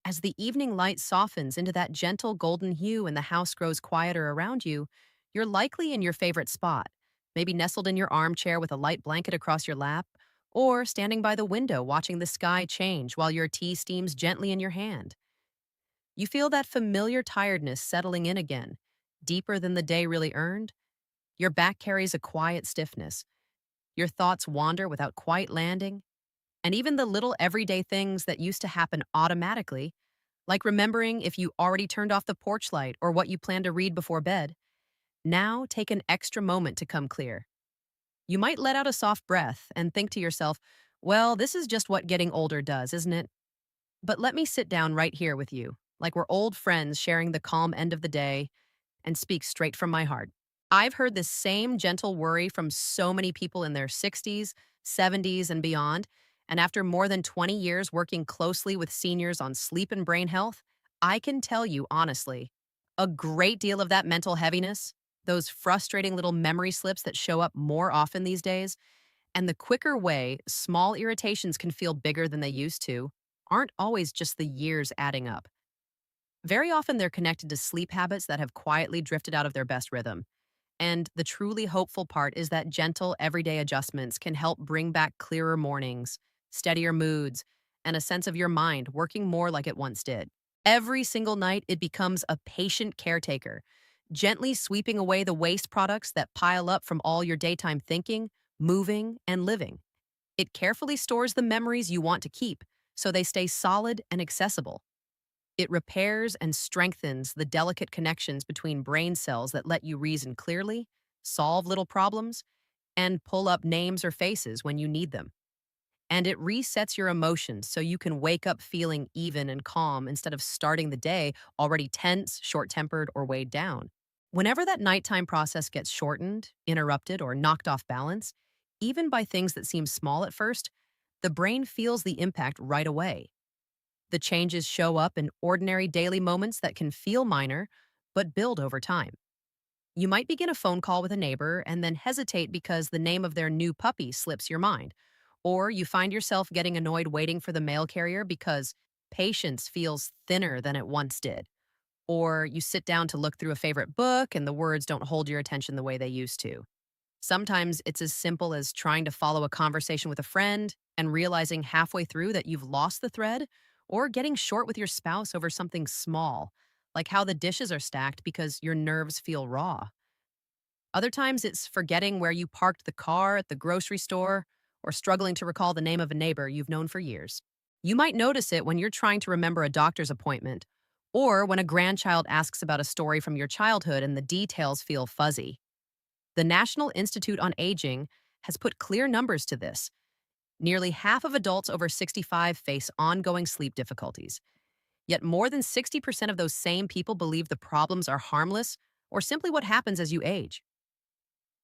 As the evening light softens into that gentle golden hue and the house grows quieter around you, you're likely in your favorite spot, maybe nestled in your armchair with a light blanket across your lap, or standing by the window watching the sky change while your tea steams gently in your hand. You feel that familiar tiredness settling in again, deeper than the day really earned. Your back carries a quiet stiffness. Your thoughts wander without quite landing, and even the little everyday things that used to happen automatically, like remembering if you already turned off the porch light or what you plan to read before bed, now take an extra moment to come clear. You might let out a soft breath and think to yourself, well, this is just what getting older does, isn't it? But let me sit down right here with you, like we're old friends sharing the calm end of the day, and speak straight from my heart. I've heard this same gentle worry from so many people in their 60s, 70s, and beyond. And after more than 20 years working closely with seniors on sleep and brain health, I can tell you honestly, a great deal of that mental heaviness, those frustrating little memory slips that show up more often these days, and the quicker way small irritations can feel bigger than they used to, aren't always just the years adding up. Very often they're connected to sleep habits that have quietly drifted out of their best rhythm. And the truly hopeful part is that gentle, everyday adjustments can help bring back clearer mornings, steadier moods, and a sense of your mind working more like it once did. Every single night, it becomes a patient caretaker, gently sweeping away the waste products that pile up from all your daytime thinking, moving, and living. It carefully stores the memories you want to keep so they stay solid and accessible. It repairs and strengthens the delicate connections between brain cells that let you reason clearly, solve little problems, and pull up names or faces when you need them. And it resets your emotions so you can wake up feeling even and calm instead of starting the day already tense, short tempered, or weighed down. Whenever that nighttime process gets shortened, interrupted, or knocked off balance, even by things that seem small at first, the brain feels the impact right away. The changes show up in ordinary daily moments that can feel minor, but build over time. You might begin a phone call with a neighbor and then hesitate because the name of their new puppy slips your mind. Or you find yourself getting annoyed waiting for the mail carrier because patience feels thinner than it once did. Or you sit down to look through a favorite book and the words don't hold your attention the way they used to. Sometimes it's as simple as trying to follow a conversation with a friend and realizing halfway through that you've lost the thread, or getting short with your spouse over something small, like how the dishes are stacked because your nerves feel raw. Other times it's forgetting where you parked the car at the grocery store or struggling to recall the name of a neighbor you've known for years. You might notice it when you're trying to remember a doctor's appointment, or when a grandchild asks about a story from your childhood and the details feel fuzzy. The National Institute on Aging has put clear numbers to this. Nearly half of adults over 65 face ongoing sleep difficulties. Yet more than 60% of those same people believe the problems are harmless or simply what happens as you age.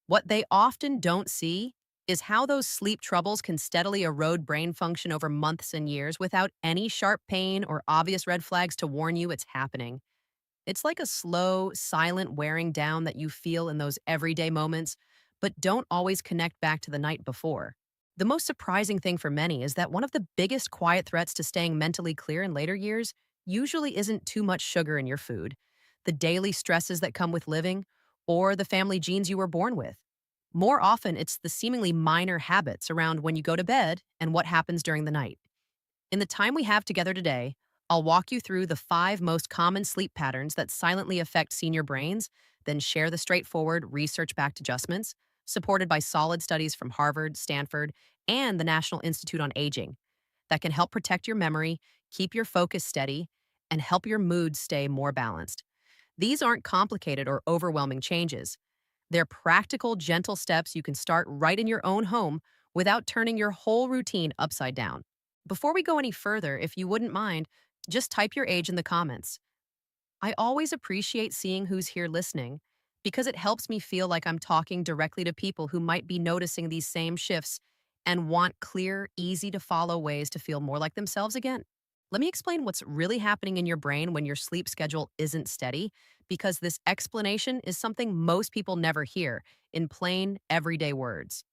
What they often don't see is how those sleep troubles can steadily erode brain function over months and years without any sharp pain or obvious red flags to warn you it's happening. It's like a slow, silent wearing down that you feel in those everyday moments, but don't always connect back to the night before. The most surprising thing for many is that one of the biggest quiet threats to staying mentally clear in later years usually isn't too much sugar in your food, the daily stresses that come with living, or the family genes you were born with. More often, it's the seemingly minor habits around when you go to bed and what happens during the night. In the time we have together today, I'll walk you through the 5 most common sleep patterns that silently affect senior brains, then share the straightforward, research backed adjustments, supported by solid studies from Harvard, Stanford, and the National Institute on Aging, that can help protect your memory, keep your focus steady, and help your mood stay more balanced. These aren't complicated or overwhelming changes. They're practical, gentle steps you can start right in your own home without turning your whole routine upside down. Before we go any further, if you wouldn't mind, just type your age in the comments. I always appreciate seeing who's here listening because it helps me feel like I'm talking directly to people who might be noticing these same shifts and want clear, easy to follow ways to feel more like themselves again. Let me explain what's really happening in your brain when your sleep schedule isn't steady, because this explanation is something most people never hear in plain, everyday words.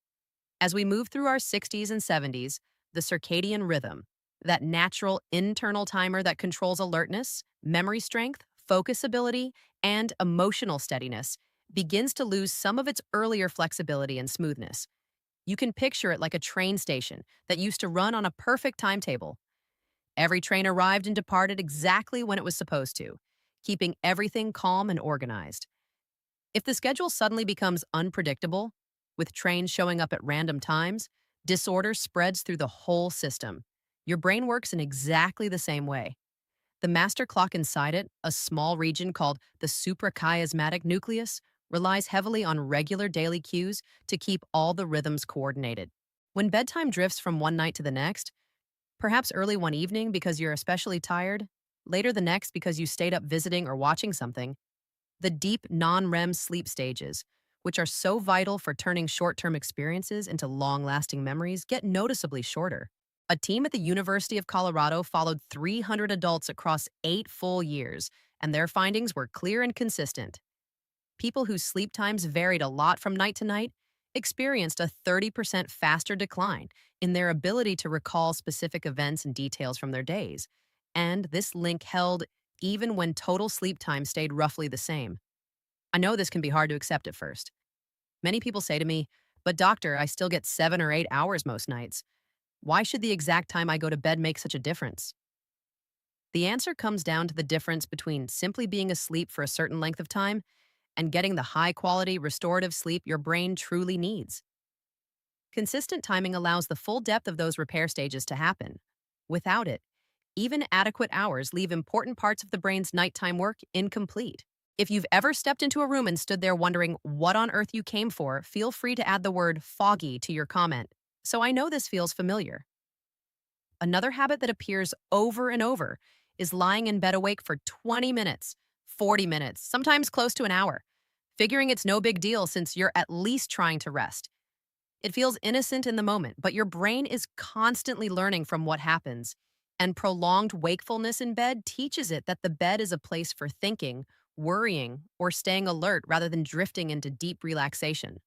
As we move through our 60s and 70s, the circadian rhythm, That natural internal timer that controls alertness, memory strength, focus ability, and emotional steadiness begins to lose some of its earlier flexibility and smoothness. You can picture it like a train station that used to run on a perfect timetable. Every train arrived and departed exactly when it was supposed to, keeping everything calm and organized. If the schedule suddenly becomes unpredictable, with trains showing up at random times, disorder spreads through the whole system. Your brain works in exactly the same way. The master clock inside it, a small region called the suprachiasmatic nucleus, relies heavily on regular daily cues to keep all the rhythms coordinated. When bedtime drifts from one night to the next, perhaps early one evening because you're especially tired, later the next because you stayed up visiting or watching something, the deep non-REM sleep stages, which are so vital for turning short-term experiences into long-lasting memories, get noticeably shorter. A team at the University of Colorado followed 300 adults across 8 full years, and their findings were clear and consistent. People whose sleep times varied a lot from night to night experienced a 30% faster decline in their ability to recall specific events and details from their days. And this link held even when total sleep time stayed roughly the same. I know this can be hard to accept at first. Many people say to me, "But doctor, I still get 7 or 8 hours most nights. Why should the exact time I go to bed make such a difference?" The answer comes down to the difference between simply being asleep for a certain length of time and getting the high quality restorative sleep your brain truly needs. Consistent timing allows the full depth of those repair stages to happen. Without it, even adequate hours leave important parts of the brain's nighttime work incomplete. If you've ever stepped into a room and stood there wondering what on earth you came for, feel free to add the word foggy to your comment, so I know this feels familiar. Another habit that appears over and over is lying in bed awake for 20 minutes, 40 minutes, sometimes close to an hour, figuring it's no big deal since you're at least trying to rest. It feels innocent in the moment, but your brain is constantly learning from what happens, and prolonged wakefulness in bed teaches it that the bed is a place for thinking, worrying, or staying alert rather than drifting into deep relaxation.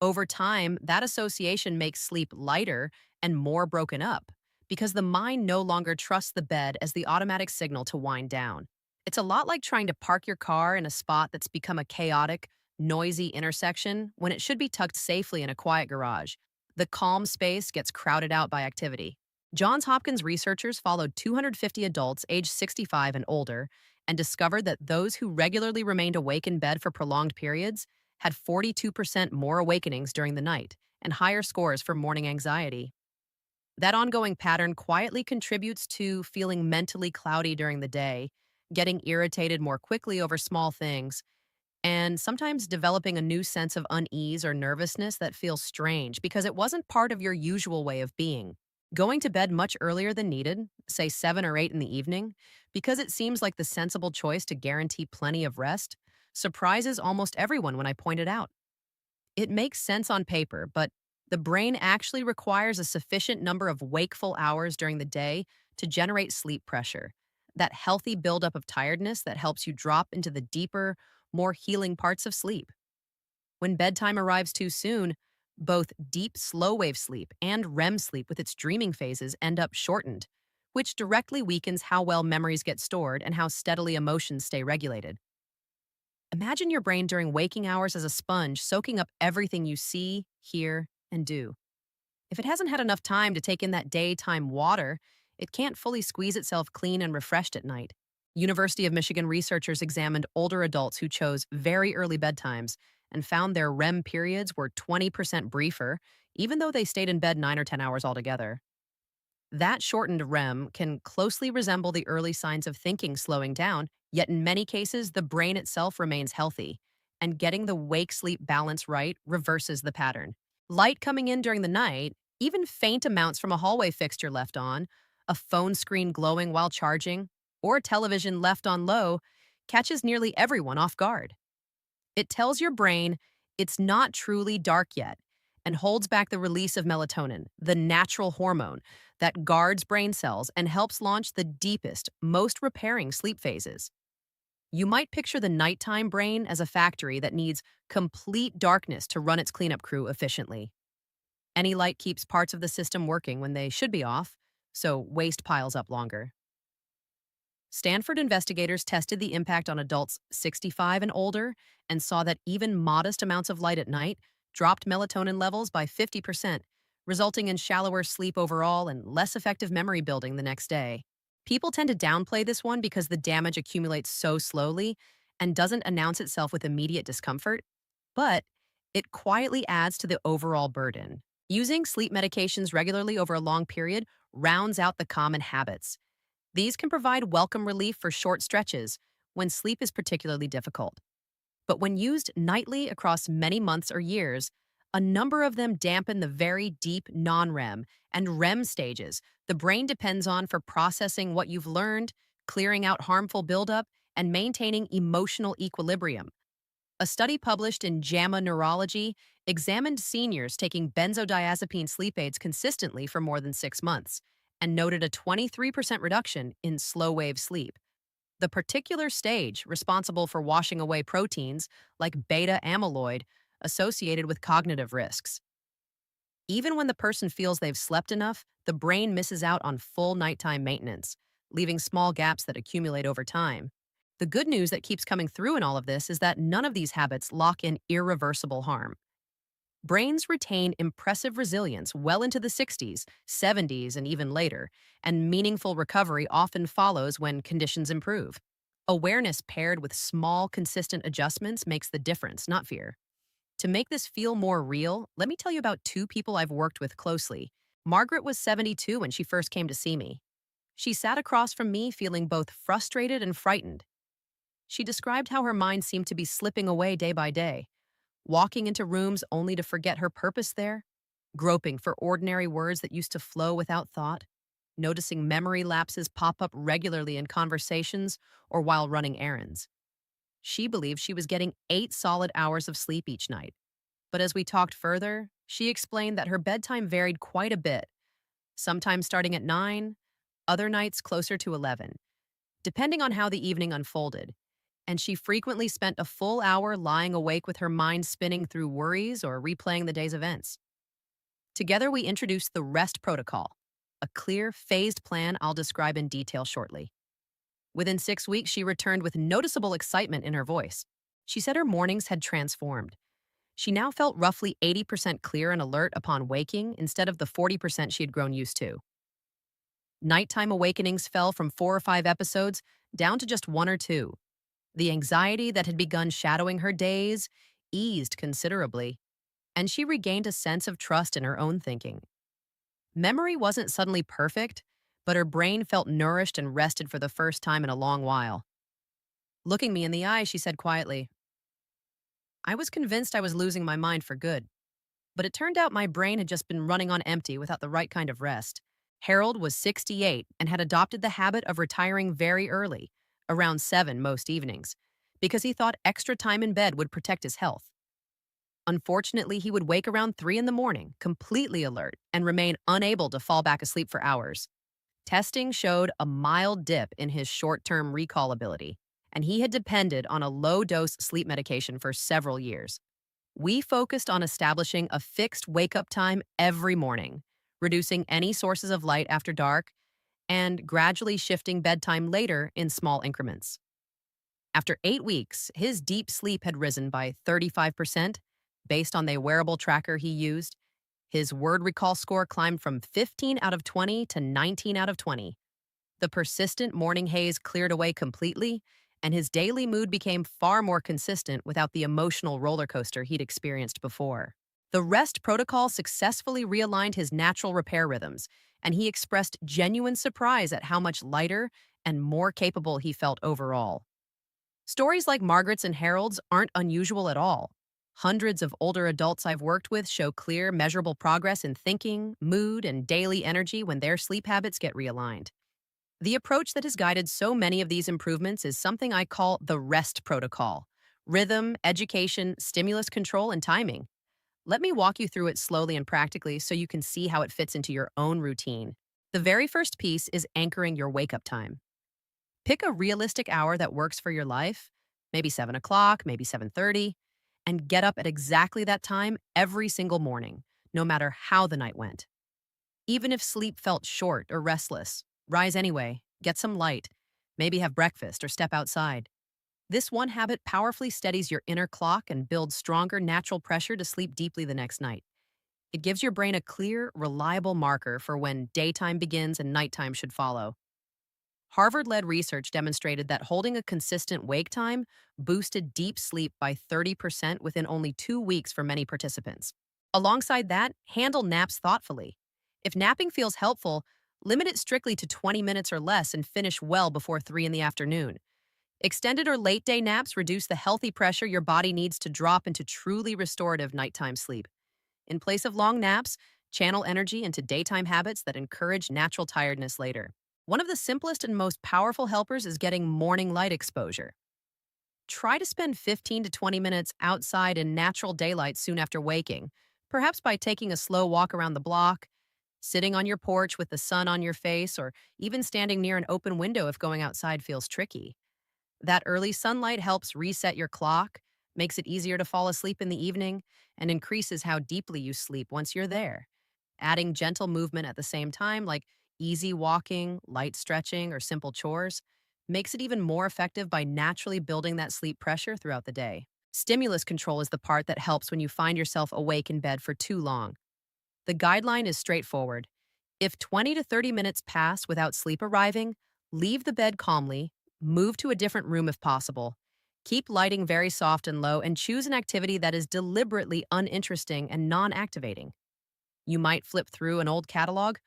Over time, that association makes sleep lighter and more broken up because the mind no longer trusts the bed as the automatic signal to wind down. It's a lot like trying to park your car in a spot that's become a chaotic, noisy intersection when it should be tucked safely in a quiet garage. The calm space gets crowded out by activity. Johns Hopkins researchers followed 250 adults aged 65 and older and discovered that those who regularly remained awake in bed for prolonged periods had 42% more awakenings during the night and higher scores for morning anxiety. That ongoing pattern quietly contributes to feeling mentally cloudy during the day, getting irritated more quickly over small things, and sometimes developing a new sense of unease or nervousness that feels strange because it wasn't part of your usual way of being. Going to bed much earlier than needed, say 7 or 8 in the evening, because it seems like the sensible choice to guarantee plenty of rest, surprises almost everyone when I point it out. It makes sense on paper, but the brain actually requires a sufficient number of wakeful hours during the day to generate sleep pressure, that healthy buildup of tiredness that helps you drop into the deeper, more healing parts of sleep. When bedtime arrives too soon, both deep slow wave sleep and REM sleep with its dreaming phases end up shortened, which directly weakens how well memories get stored and how steadily emotions stay regulated. Imagine your brain during waking hours as a sponge soaking up everything you see, hear, and do. If it hasn't had enough time to take in that daytime water, it can't fully squeeze itself clean and refreshed at night. University of Michigan researchers examined older adults who chose very early bedtimes and found their REM periods were 20% briefer, even though they stayed in bed 9 or 10 hours altogether. That shortened REM can closely resemble the early signs of thinking slowing down, yet in many cases, the brain itself remains healthy, and getting the wake sleep balance right reverses the pattern. Light coming in during the night, even faint amounts from a hallway fixture left on, a phone screen glowing while charging, or a television left on low, catches nearly everyone off guard. It tells your brain it's not truly dark yet and holds back the release of melatonin, the natural hormone that guards brain cells and helps launch the deepest, most repairing sleep phases. You might picture the nighttime brain as a factory that needs complete darkness to run its cleanup crew efficiently. Any light keeps parts of the system working when they should be off, so waste piles up longer. Stanford investigators tested the impact on adults 65 and older and saw that even modest amounts of light at night dropped melatonin levels by 50%, resulting in shallower sleep overall and less effective memory building the next day. People tend to downplay this one because the damage accumulates so slowly and doesn't announce itself with immediate discomfort, but it quietly adds to the overall burden. Using sleep medications regularly over a long period rounds out the common habits. These can provide welcome relief for short stretches when sleep is particularly difficult. But when used nightly across many months or years, a number of them dampen the very deep non-REM and REM stages the brain depends on for processing what you've learned, clearing out harmful buildup, and maintaining emotional equilibrium. A study published in JAMA Neurology examined seniors taking benzodiazepine sleep aids consistently for more than 6 months and noted a 23% reduction in slow wave sleep. The particular stage responsible for washing away proteins like beta amyloid associated with cognitive risks. Even when the person feels they've slept enough, the brain misses out on full nighttime maintenance, leaving small gaps that accumulate over time. The good news that keeps coming through in all of this is that none of these habits lock in irreversible harm. Brains retain impressive resilience well into the 60s, 70s, and even later, and meaningful recovery often follows when conditions improve. Awareness paired with small, consistent adjustments makes the difference, not fear. To make this feel more real, let me tell you about two people I've worked with closely. Margaret was 72 when she first came to see me. She sat across from me feeling both frustrated and frightened. She described how her mind seemed to be slipping away day by day, walking into rooms only to forget her purpose there, groping for ordinary words that used to flow without thought, noticing memory lapses pop up regularly in conversations or while running errands. She believed she was getting 8 solid hours of sleep each night. But as we talked further, she explained that her bedtime varied quite a bit, sometimes starting at 9, other nights closer to 11, depending on how the evening unfolded. And she frequently spent a full hour lying awake with her mind spinning through worries or replaying the day's events. Together, we introduced the REST protocol, a clear, phased plan I'll describe in detail shortly. Within 6 weeks, she returned with noticeable excitement in her voice. She said her mornings had transformed. She now felt roughly 80% clear and alert upon waking instead of the 40% she had grown used to. Nighttime awakenings fell from 4 or 5 episodes down to just 1 or 2. The anxiety that had begun shadowing her days eased considerably, and she regained a sense of trust in her own thinking. Memory wasn't suddenly perfect, but her brain felt nourished and rested for the first time in a long while. Looking me in the eye, she said quietly, "I was convinced I was losing my mind for good, but it turned out my brain had just been running on empty without the right kind of rest." Harold was 68 and had adopted the habit of retiring very early, around 7 most evenings, because he thought extra time in bed would protect his health. Unfortunately, he would wake around 3 in the morning, completely alert, and remain unable to fall back asleep for hours. Testing showed a mild dip in his short-term recall ability, and he had depended on a low-dose sleep medication for several years. We focused on establishing a fixed wake-up time every morning, reducing any sources of light after dark, and gradually shifting bedtime later in small increments. After 8 weeks, his deep sleep had risen by 35% based on the wearable tracker he used. His word recall score climbed from 15 out of 20 to 19 out of 20. The persistent morning haze cleared away completely, and his daily mood became far more consistent without the emotional roller coaster he'd experienced before. The REST protocol successfully realigned his natural repair rhythms, and he expressed genuine surprise at how much lighter and more capable he felt overall. Stories like Margaret's and Harold's aren't unusual at all. Hundreds of older adults I've worked with show clear, measurable progress in thinking, mood, and daily energy when their sleep habits get realigned. The approach that has guided so many of these improvements is something I call the REST protocol: rhythm, education, stimulus control, and timing. Let me walk you through it slowly and practically so you can see how it fits into your own routine. The very first piece is anchoring your wake up time. Pick a realistic hour that works for your life, maybe 7 o'clock, maybe 7:30, and get up at exactly that time every single morning, no matter how the night went. Even if sleep felt short or restless, rise anyway, get some light, maybe have breakfast or step outside. This one habit powerfully steadies your inner clock and builds stronger natural pressure to sleep deeply the next night. It gives your brain a clear, reliable marker for when daytime begins and nighttime should follow. Harvard led research demonstrated that holding a consistent wake time boosted deep sleep by 30% within only 2 weeks for many participants. Alongside that, handle naps thoughtfully. If napping feels helpful, limit it strictly to 20 minutes or less and finish well before 3 in the afternoon. Extended or late day naps reduce the healthy pressure your body needs to drop into truly restorative nighttime sleep. In place of long naps, channel energy into daytime habits that encourage natural tiredness later. One of the simplest and most powerful helpers is getting morning light exposure. Try to spend 15 to 20 minutes outside in natural daylight soon after waking, perhaps by taking a slow walk around the block, sitting on your porch with the sun on your face, or even standing near an open window if going outside feels tricky. That early sunlight helps reset your clock, makes it easier to fall asleep in the evening, and increases how deeply you sleep once you're there. Adding gentle movement at the same time, like easy walking, light stretching, or simple chores, makes it even more effective by naturally building that sleep pressure throughout the day. Stimulus control is the part that helps when you find yourself awake in bed for too long. The guideline is straightforward. If 20 to 30 minutes pass without sleep arriving, leave the bed calmly, move to a different room if possible. Keep lighting very soft and low, and choose an activity that is deliberately uninteresting and non activating. You might flip through an old catalog,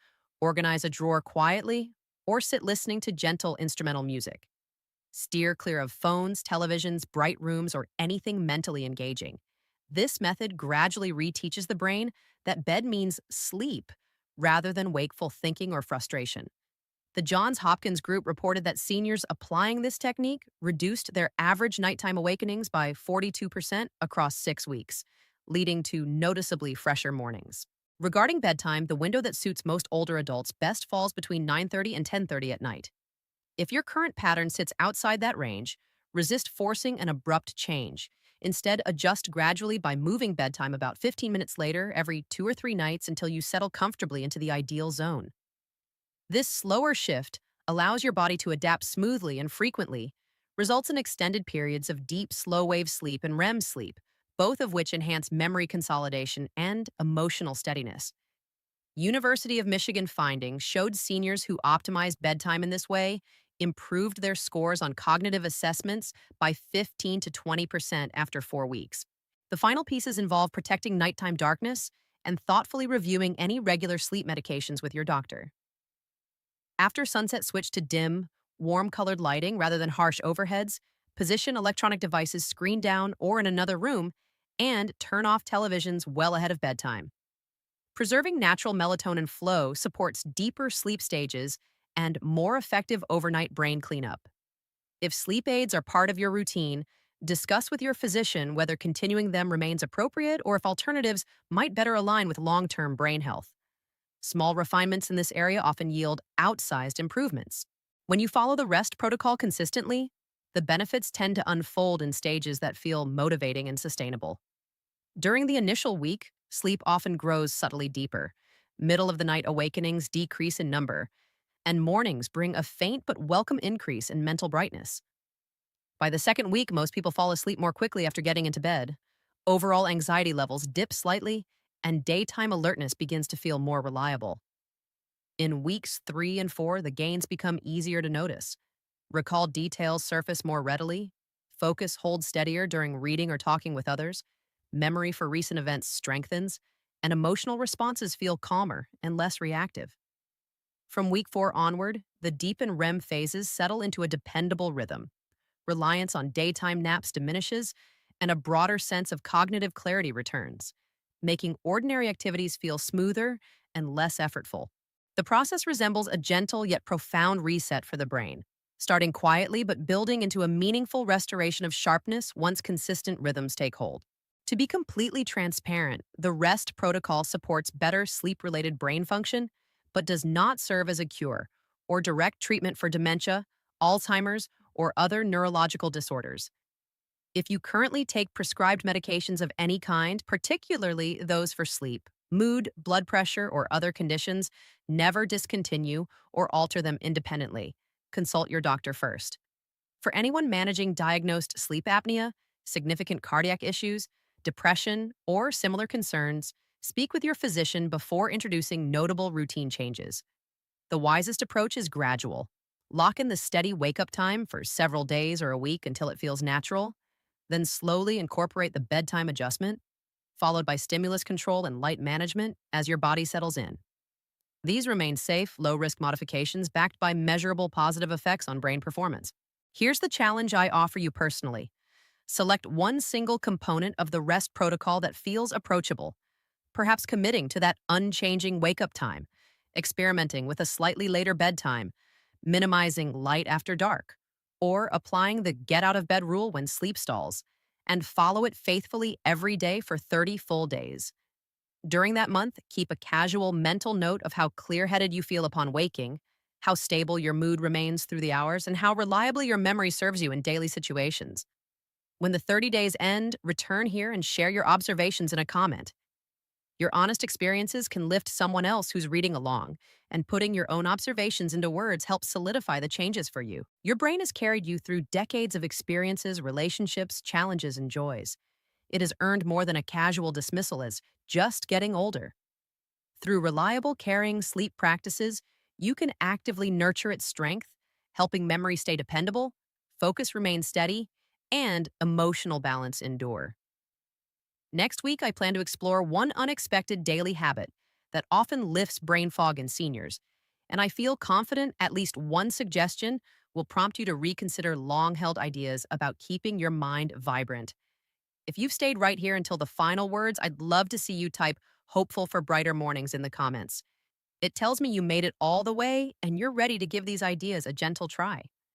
organize a drawer quietly, or sit listening to gentle instrumental music. Steer clear of phones, televisions, bright rooms, or anything mentally engaging. This method gradually reteaches the brain that bed means sleep rather than wakeful thinking or frustration. The Johns Hopkins group reported that seniors applying this technique reduced their average nighttime awakenings by 42% across 6 weeks, leading to noticeably fresher mornings. Regarding bedtime, the window that suits most older adults best falls between 9:30 and 10:30 at night. If your current pattern sits outside that range, resist forcing an abrupt change. Instead, adjust gradually by moving bedtime about 15 minutes later every 2 or 3 nights until you settle comfortably into the ideal zone. This slower shift allows your body to adapt smoothly and frequently, results in extended periods of deep, slow-wave sleep and REM sleep, both of which enhance memory consolidation and emotional steadiness. University of Michigan findings showed seniors who optimized bedtime in this way improved their scores on cognitive assessments by 15 to 20% after 4 weeks. The final pieces involve protecting nighttime darkness and thoughtfully reviewing any regular sleep medications with your doctor. After sunset, switch to dim, warm colored lighting rather than harsh overheads, position electronic devices screen down or in another room, and turn off televisions well ahead of bedtime. Preserving natural melatonin flow supports deeper sleep stages and more effective overnight brain cleanup. If sleep aids are part of your routine, discuss with your physician whether continuing them remains appropriate or if alternatives might better align with long term brain health. Small refinements in this area often yield outsized improvements. When you follow the rest protocol consistently, the benefits tend to unfold in stages that feel motivating and sustainable. During the initial week, sleep often grows subtly deeper. Middle of the night awakenings decrease in number, and mornings bring a faint but welcome increase in mental brightness. By the second week, most people fall asleep more quickly after getting into bed. Overall anxiety levels dip slightly, and daytime alertness begins to feel more reliable. In weeks 3 and 4, the gains become easier to notice. Recall details surface more readily. Focus holds steadier during reading or talking with others. Memory for recent events strengthens, and emotional responses feel calmer and less reactive. From week 4 onward, the deep and REM phases settle into a dependable rhythm. Reliance on daytime naps diminishes, and a broader sense of cognitive clarity returns, making ordinary activities feel smoother and less effortful. The process resembles a gentle yet profound reset for the brain, starting quietly but building into a meaningful restoration of sharpness once consistent rhythms take hold. To be completely transparent, the REST protocol supports better sleep-related brain function, but does not serve as a cure or direct treatment for dementia, Alzheimer's, or other neurological disorders. If you currently take prescribed medications of any kind, particularly those for sleep, Mood, blood pressure, or other conditions, never discontinue or alter them independently. Consult your doctor first. For anyone managing diagnosed sleep apnea, significant cardiac issues, depression, or similar concerns, speak with your physician before introducing notable routine changes. The wisest approach is gradual. Lock in the steady wake up time for several days or a week until it feels natural, then slowly incorporate the bedtime adjustment, followed by stimulus control and light management as your body settles in. These remain safe, low risk modifications backed by measurable positive effects on brain performance. Here's the challenge I offer you personally: select one single component of the rest protocol that feels approachable, perhaps committing to that unchanging wake up time, experimenting with a slightly later bedtime, minimizing light after dark, or applying the get out of bed rule when sleep stalls, and follow it faithfully every day for 30 full days. During that month, keep a casual mental note of how clear headed you feel upon waking, how stable your mood remains through the hours, and how reliably your memory serves you in daily situations. When the 30 days end, return here and share your observations in a comment. Your honest experiences can lift someone else who's reading along, and putting your own observations into words helps solidify the changes for you. Your brain has carried you through decades of experiences, relationships, challenges, and joys. It has earned more than a casual dismissal as just getting older. Through reliable, caring sleep practices, you can actively nurture its strength, helping memory stay dependable, focus remain steady, and emotional balance endure. Next week, I plan to explore one unexpected daily habit that often lifts brain fog in seniors, and I feel confident at least one suggestion will prompt you to reconsider long held ideas about keeping your mind vibrant. If you've stayed right here until the final words, I'd love to see you type hopeful for brighter mornings in the comments. It tells me you made it all the way and you're ready to give these ideas a gentle try.